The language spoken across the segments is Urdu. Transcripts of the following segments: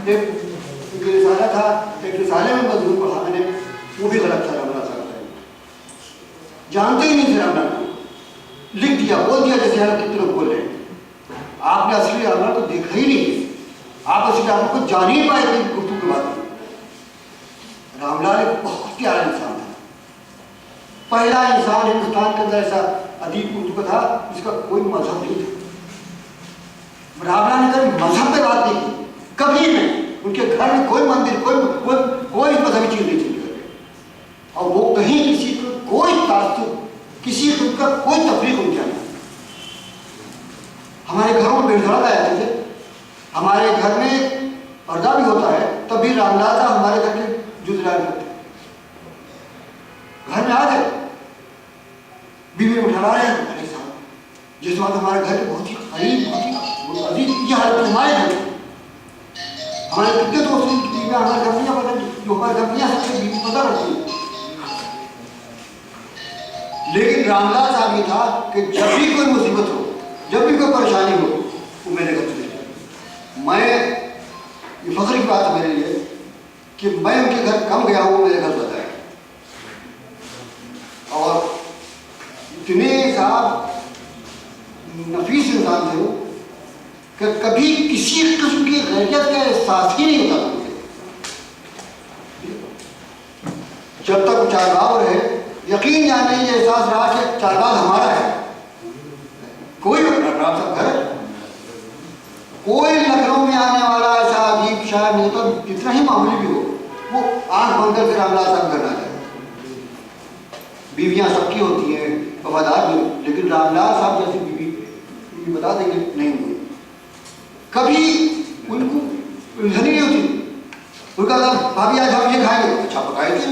ایک رسالہ تھا، ایک رسالے میں مضمون پڑھا میں نے، وہ بھی غلط تھا راملال صاحب کا، جانتے ہی نہیں تھے راملال کو، لکھ دیا بول دیا جیسے ہر کتنے لوگ بول رہے ہیں. آپ نے اصلی راملال کو دیکھا ہی نہیں، آپ اصلی راملال کو جان ہی پائے تھے گفتگو کے بعد. راملال ایک بہت پیارا انسان تھا، پہلا انسان ہندوستان کے اندر ایسا ادیب اردو کا تھا جس کا کوئی مذہب نہیں تھا. راملال نے کبھی مذہب پہ بات نہیں کی، کبھی نہیں. ان کے گھر میں کوئی مندر کوئی مذہبی چیز نہیں چلی کرتے، اور وہ کہیں کسی کو کوئی تعصب، کسی قسم کا کوئی تفریق نہیں جانا. ہمارے گھروں میں بھیڑ آیا تھے، ہمارے گھر میں پردہ بھی ہوتا ہے تب بھی راملال صاحب ہمارے گھر کے جز لائن کرتے، گھر میں آ گئے بیوی اٹھا رہے ہیں ہمارے ساتھ، جس وقت ہمارے گھر کے بہت ہی قریب بہت ہی عزیز، یہ حالت ہمارے گھر میں. ہمارے کتنے دوست ہیں بیوی ہمارے گھر نہیں پتہ، جو ہمارے گھر نہیں آ سکتے بیوی پتہ رکھتی ہے. لیکن راملال صاحب یہ تھا کہ جب بھی کوئی مصیبت ہو، جب بھی کوئی پریشانی ہو، وہ میرے گھر چلے جائے. میں یہ فخر کی بات ہے میرے لیے کہ میں ان کے گھر کم گیا ہوں، وہ میرے گھر بتایا. اور اتنے صاحب نفیس انسان تھے وہ کہ کبھی کسی قسم کی غیرت کا احساس ہی نہیں ہوتا تھا. جب تک وہ چارباغ رہے یقین جانے یہ احساس رہا کہ چارباغ ہمارا ہے. کوئی رام صاحب گھر، کوئی لکھنؤ میں آنے والا ایسا عجیب شاعر نہیں ہوتا جتنا ہی معمولی بھی ہو، وہ آنکھ بند کر کے راملال صاحب گھر آ جائے. بیویاں سب کی ہوتی ہیں وفادار بھی، لیکن راملال صاحب جیسی بیوی بتا دیں گے نہیں ہوئی. کبھی ان کو الجھنی نہیں ہوتی. ان کا بھابھی آج ہم یہ کھائیں گے، اچھا پکائے تھے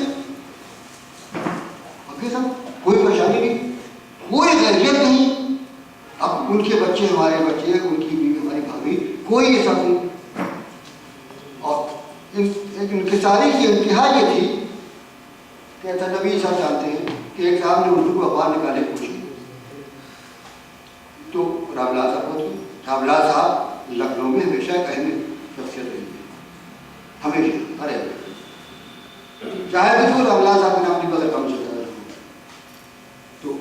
پکے سب، کوئی پریشانی نہیں، کوئی غیریت نہیں. اب ان کے بچے ہمارے بچے، ان کی بیوی ہماری بھابھی، کوئی ایسا نہیں. اور ان کی ساری کی انتہا یہ تھی کہ نبی صاحب جانتے ہیں کہ ایک صاحب نے اردو کو اخبار نکالے پوچھی تو راملال صاحب کو، راملال صاحب لکھنؤ میں ہمیشہ ایک اہم شخصیت رہی ہے، ہمیشہ. ارے چاہے بھی تو راملال صاحب کے نام کی قدر کم چلتا ہے. تو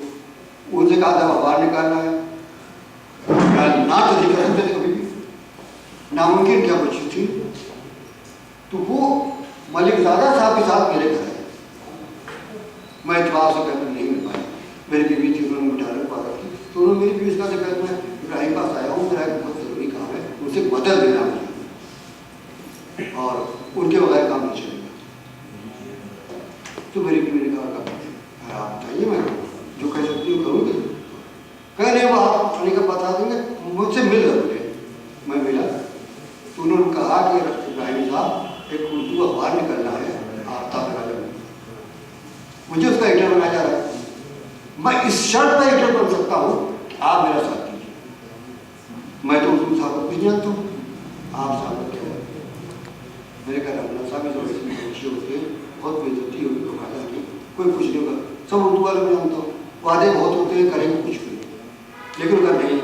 ان سے کہا تھا اخبار نکالنا ہے، نہ تو نہیں کر سکتے تھے کبھی بھی، ناممکن کیا کوئی چیز تھی. تو وہ ملک زادہ صاحب کے ساتھ میرے گھر آئے. میں اتفاق سے کہتا نہیں مل پایا، میری بیوی تھی انہوں نے مٹھا رکھا تھی، تو انہوں نے میری بیوی سے کہا کہ میں ابراہیم پاس آیا ہوں، میرا ایک بہت ضروری کام ہے، ان سے مدد دینا مجھے، اور ان کے بغیر کام نہیں چلے گا. تو میری بیوی نے کہا کہ آپ بتائیے میں جو کہہ سکتی ہوں کروں گی. کہ نہیں وہ آپ آنے کا بتا دیں گے، مجھ سے مل رہے. میں ملا تو انہوں نے کہا کہ ابراہیم صاحب ایک اردو اخبار نکلنا ہے، آفتاب نکالنا، مجھے اس کا ایڈیٹر بنایا جا رہا ہے. میں اس شرط پہ ایڈیٹر بن سکتا ہوں کہ آپ میرا ساتھ دیجیے. میں تو اردو صاحب کو بھی جانتا ہوں، آپ صاحب کو کیا ہے. میرے کہا راملال صاحب جو اس میں خوشی ہوتی ہے، بہت بے عزتی ہوگی تو کھانا کی کوئی کچھ نہیں ہوگا. سب اردو والوں میں جانتا ہوں، وعدے بہت ہوتے ہیں، کریں گے کچھ بھی، لیکن اگر نہیں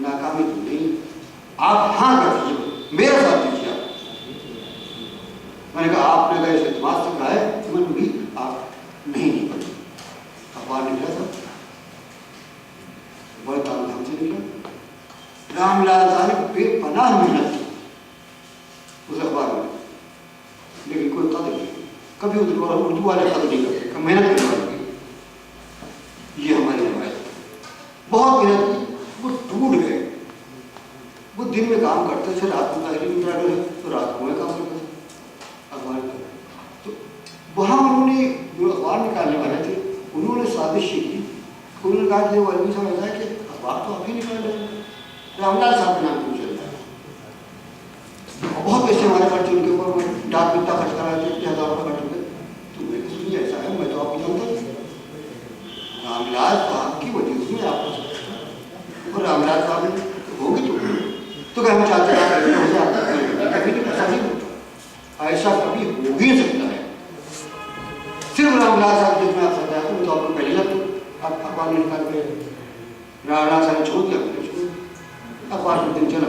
ناکامی تو نہیں، آپ ہاں کر دیجیے، میرا ساتھ دیجیے. آپ میں نے کہا آپ نے اگر اس اعتماد سے کہا ہے تو میں بھی آپ نہیں پڑی. اخبار نکلا تھا، بڑے تام دھام سے نکلا. راملال صاحب نے بے پناہ محنت کی اس اخبار میں، لیکن کوئی قدر نہیں. کبھی اردو والے قدر نہیں کرتے، محنت کرنے والے. یہ ہماری روایت، بہت محنت کی، وہ ٹوٹ گئے. وہ دن میں کام کرتے تھے، رات میں تحریر ڈرائیور ہے تو رات کو میں کام کرتا تھا اخبار کا. تو وہاں انہوں نے جو اخبار نکالنے والے تھے انہوں نے سازش یہ کی، انہوں نے کہا کہ وہ علمی صاحب ایسا ہے کہ اخبار تو آپ ہی نکال رہے ہیں، راملال صاحب کے نام کیوں چل رہا ہے. اور بہت پیسے ہمارے خرچ ان کے اوپر، ڈاک کتنا خرچ کرا تھے، 1000 روپئے خرچ ہوئے. تو میں نے سنی ایسا ہے، میں تو آپ کو جانتا تھا. راملال صاحب کی وجہ سے آپ کو، اور راملال صاحب نے ہوگی تو کہ ہم چاہتے ہیں کبھی ایسا نہیں ہوتا، ایسا کبھی ہو ہی سکتا ہے. صرف راملال صاحب جس میں آپ سکتا ہے تو آپ کو پہلے لگ آپ اخبار نہیں نکال پہ راملال صاحب نے چھوڑ دیا، اخبار میں دن چلا.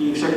61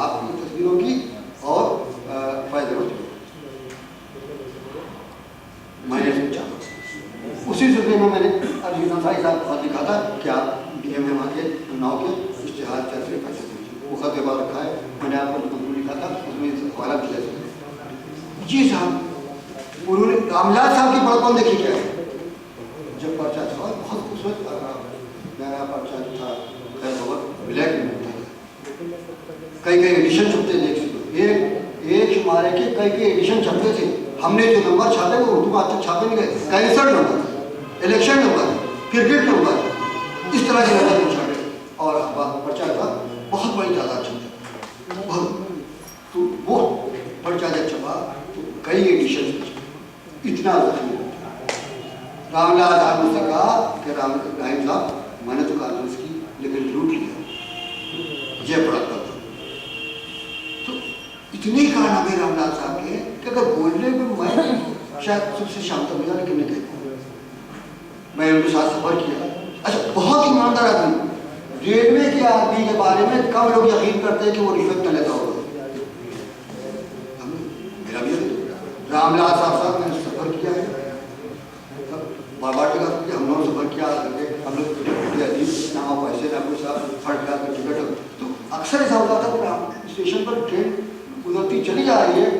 آپ کی تصویروں کی اور فائدہ ہوتی ہے. میں نے سوچا اسی سلسلے میں نے ارجن بھائی صاحب کو لکھا تھا کہ آپ ڈی ایم وہاں کے ناؤ کے اشتہار چلتے پیسے دیجیے. وہ خط بعد رکھا ہے, میں نے آپ کو لکھا تھا, اس میں حوالہ دیا. جی صاحب, انہوں نے راملال صاحب کی بڑپن دیکھی کیا ہے. جب پرچہ تھا بہت خوبصورت میرا پرچہ جو تھا خیر بہت بلیک میں تھا, کئی ایڈیشن چھپتے تھے, ایک شمارے کے کئی ایڈیشن چھپتے تھے. ہم نے جو نمبر چھاپے وہ اردو میں آج تک چھاپے نہیں گئے. Cancer number, election number, cricket number, اس طرح کے نمبر چھاپے. اور پرچہ تھا بہت بڑی تعداد چھپتے بہت. تو وہ پرچہ جب چھپا تو کئی ایڈیشن اتنا زخمی ہو. رام لال صاحب نے کہا کہ رحیم صاحب میں نے تو کانگریس کی لیکن لوٹ لیا, یہ بڑا تھا. تو اتنی کارنامے رام لال صاحب کے کہ اگر بولنے میں میں شاید سب سے شام تک لیکن نہیں کہتا. میں ان کے ساتھ سفر کیا. اچھا, بہت ایماندار آدمی. ریلوے کے آدمی کے بارے میں کم لوگ یقین کرتے ہیں کہ وہ رشوت نہ لیتا ہوگا. میرا بھی رام لال صاحب نے سفر کیا ہے, بابا جگہ ہم لوگوں نے سفر کیا, ہم لوگ نام پیسے رام صاحب پھٹ گیا ٹکٹ. تو اکثر ایسا ہوتا تھا کہ اسٹیشن پر ٹرین گزرتی چلی جا رہی ہے,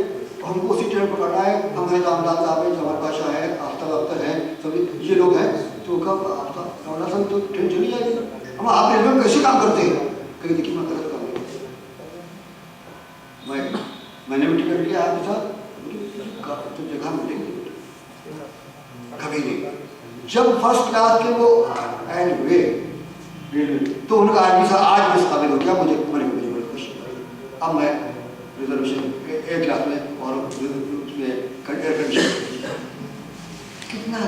ہم کو اسی ٹرین پکڑنا ہے. ہم ہیں رام لال صاحب ہیں, جمال بادشاہ ہے, آفتاب اختر ہیں, سبھی یہ لوگ ہیں. تو کب رام لال صاحب تو ٹرین چلی جائے گی, ہم آپ ریلوے میں کیسے کام کرتے ہیں. کہیں دیکھیے میں غلط کام نہیں, میں نے بھی ٹکٹ لیا آپ کے ساتھ, تو جگہ ملے گی کبھی نہیں. جب فرسٹ کلاس کے وہ ایڈ ہوئے تو ان کا آدمی صاحب آج میں اس قابل ہو گیا, مجھے بڑی خوشی. اب میں ریزرویشن ایک کلاس میں اور اس میں ایئر کنڈیشن کتنا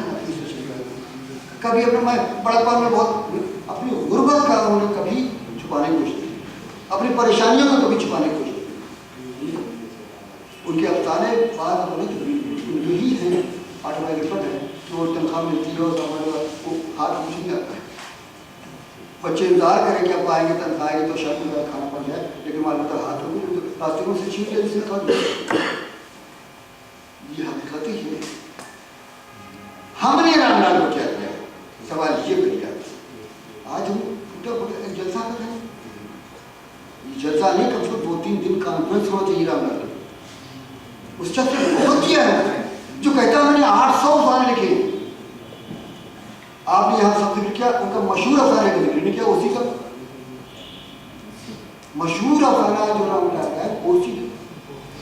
کبھی اپنے میں بڑپن میں بہت اپنی غربت کا انہوں نے کبھی چھپانے کی کوشش کی, اپنی پریشانیوں کو کبھی چھپانے کی کوشش کی. ان کے افسانے بعد یہی ہیں آٹوبایوگرافر ہے کہ وہ تنخواہ ملتی ہے اور وہ ہاتھ کچھ نہیں آتا ہے. بچے انتظار کریں کہ اب آئیں گے تنخواہ آئے گی تو شاید میں کھانا پڑ جائے, لیکن معلوم ہوتا ہاتھ ہوگی پلاسٹکوں سے چھینٹ لے جس نے کھا دیا. یہ حقیقت ہی ہے. ہم نے رام لال کو کیا کیا, سوال یہ کر لیا. آج ہم ٹوٹا پھوٹا ایک جلسہ کر رہے ہیں, یہ جلسہ نہیں کم سے کم 2-3 دن کانفرنس ہونا چاہیے رام لال. اس شخص نے بہت کیا ہے جو کہتا ہے میں نے 800 افسانے لکھے. آپ نے یہاں سب ذکر کیا ان کا مشہور افسانے کا ذکر نہیں کیا, اسی کا مشہور افسانہ جو رام لال ہے اسی.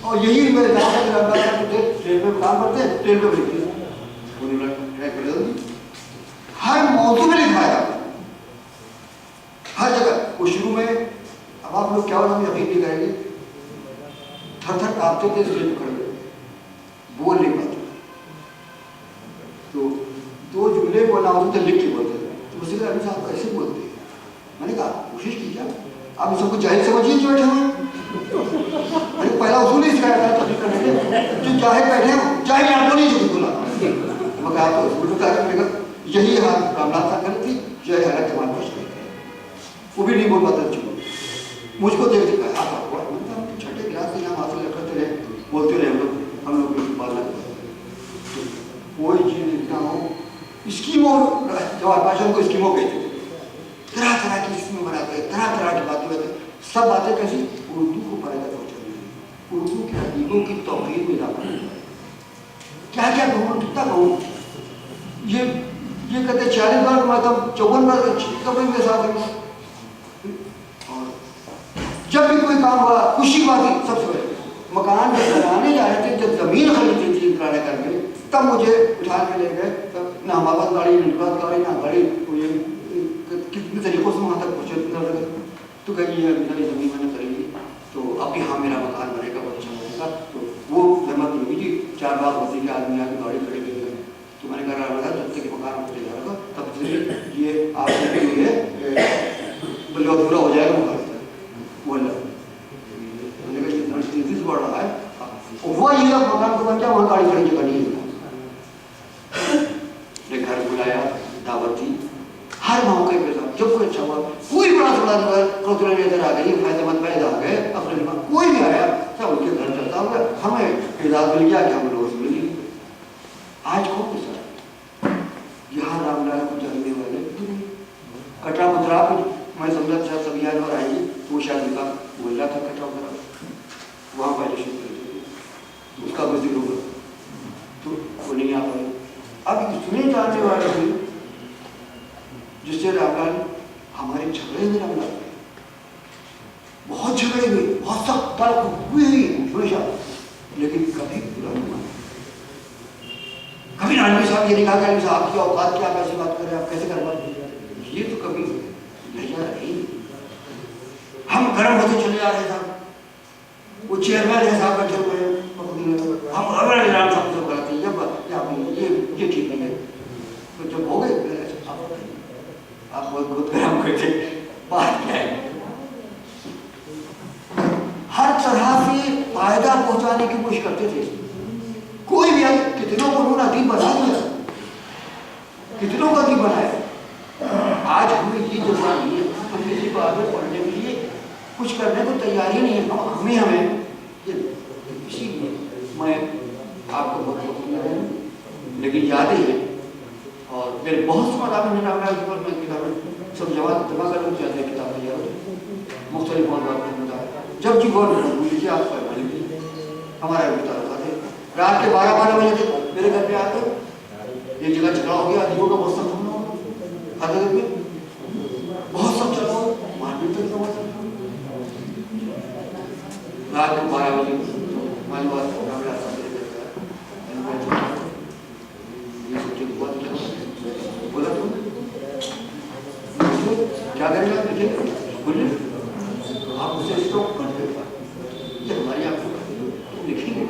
اور یہی میرے خیال ہے کہ رام لال صاحب ٹرین پہ کام کرتے ہیں, ٹرین پہ لکھتے ہیں, ہر موضوع میں لکھایا ہر جگہ. وہ شروع میں اب آپ لوگ کیا ہونا یقین نہیں کریں گے, تھر تھر کانپتے تھے اسٹیج پہ کھڑے, بول نہیں پاتے. تو 2 جملے بولنا ہوتے تھے لکھ کے بولتے تھے. تو مجھ سے کہا ابھی صاحب کیسے بولتے ہیں. میں نے کہا کوشش کی کیا, آپ سب کو جاہل سمجھیے جو بیٹھے ہوئے. میں نے پہلا اصول ہی سکھایا تھا تبدیل کرنے کے, جو جاہل بیٹھے ہیں جاہل آپ کو نہیں جو بولا. میں کہا تو اصول بتا کے میں نے کہا یہی حال رام لال صاحب کرتی, یہ حالت ہمارے پاس کرتے ہیں. وہ بھی نہیں بول پاتا چلو مجھ کو دیکھ دکھایا آپ چھٹے کلاس سے یہاں حاصل کرتے رہے, بولتے رہے ہم لوگ کی بات لگتے. کوئی چیز لکھنا ہو اسکیموں, جواب بادشاہ کو اسکیموں کہتے تھے, طرح طرح کی اسکیمیں بناتے ہیں, طرح طرح کی باتیں ہوتے ہیں. سب باتیں کیسی اردو کو فائدہ پہنچانے, اردو کے ادیبوں کی توقیر میں اضافہ کرنا. کیا کیا کہوں, کتنا کہوں. یہ کہتے 40 بار میں تب 54 بار کبھی میرے ساتھ ہیں. اور جب بھی کوئی کام ہوا خوشی بات ہے, سب سے پہلے مکان میں بنانے جا رہے تھے, جب زمین خریدی تھی انترانے کر کے, تب مجھے اٹھا کے لے گئے. تب نہ ہمارے گاڑی نہ نکات گاڑی نہ گاڑی, کتنے طریقوں سے وہاں تک پہنچے. تو کہیں یہ زمین میں نے خریدی تو اب بھی ہاں میرا مکان بنے گا, بہت اچھا بنے گا. تو وہ زحمت ہوگی جی 4 بار ہوتی کہ آدمی آ کے گاڑی کھڑی کر گئے. تو میں نے کہا رہا جب تک مکان ہوتے جا رہا تھا تب سے یہ آپ کے لیے بلو پورا ہو جائے گا مکان. بول رہا میں نے کہا یہ تیزی بڑھ رہا ہے, وہ یہ مکان کو بن جائے وہاں گاڑی کھڑی جگہ نہیں ہے. گھر بلایا, دعوت دی, ہر موقع پہ تھا جب کوئی اچھا ہوا کوئی بڑا تھوڑا کوترے نظر آ گئی فائدہ مند پیدا ہو گئے اپنے کوئی بھی آیا سب ان کے گھر چلتا ہوگا ہمیں اعزاز مل گیا کہ ہم روز ملی آج کون کے ساتھ یہاں رام لال کو جاننے والے کٹرا مترا میں سمجھا تھا سب یاد اور آئیں گے وہ شادی کا محلہ تھا کٹرا مترا وہاں پہلے شروع کر اس کا وزیر ہوگا تو وہ نہیں آ پائے اب اتنے جاننے والے ہوئے جس سے رام لال ہمارے جھگڑے میں رام لال بہت جھگڑے ہوئے بہت سخت تلخ ہوئی ہمیشہ لیکن کبھی برا نہیں مانا کبھی نانوی صاحب یہ نہیں کہا کہ عالم صاحب کی اوقات کیا کیسے بات کر رہے ہیں آپ کیسے کر بات یہ تو کبھی لہجہ نہیں ہم گرم ہوتے چلے آ رہے صاحب وہ چیئرمین ہے صاحب بیٹھے ہوئے ہم اگر رام صاحب سے بلاتے ہیں یہ ٹھیک نہیں ہے تو جب ہو گئے آپ بہت بہت گرم کرتے بات کیا ہے ہر طرح سے فائدہ پہنچانے کی کوشش کرتے تھے کوئی بھی کتنوں کو انہوں نے عدیب بنا دیا کتنوں کو عدیب بنایا آج ہمیں یہ جذبہ نہیں ہے ہم کسی کو آگے پڑھنے کے لیے کچھ کرنے کو تیار ہی نہیں ہے ہمیں اسی لیے میں آپ کو بہت بہت لیکن یادیں ہیں اور میرے بہت سے مطابق میں رام لال کے اوپر میں کتابیں سب جواب دماغ کر چاہتے ہیں کتابیں یاد مختلف موضوعات کے مطابق جب جی بہت بھول کیا آپ کا ہمارا بتا رہا تھا رات کے 12 بجے تک میرے گھر پہ آتے ایک جگہ جھگڑا ہو گیا ادیبوں کا بہت سخت ہونا ہوگا حضرت میں بہت سخت چلا ہو مارپیٹ تک ہوا رات کے 12 بجے ہماری بات رام لال صاحب میرے گھر پہ آیا یہ سوچے بہت کیا بولا تو کیا کریں گے دیکھیں بولے آپ اسے اسٹاپ کر دیں یہ ہماری آپ کو لکھیں گے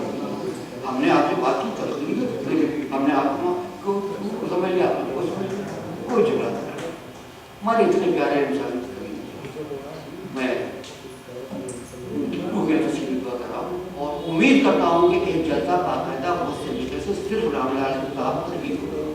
ہم نے آپ سے بات کی تلخی لیکن ہم نے آپ کو سمجھ لیا آپ کو سمجھ لیا کوئی جھگڑا نہیں ہمارے اتنے پیارے انسان میں روح تسلیم دعا کر رہا ہوں اور امید کرتا ہوں کہ ایک جلسہ باقاعدہ بہت سے طریقے سے صرف رام لال صاحب تربیت ہوگا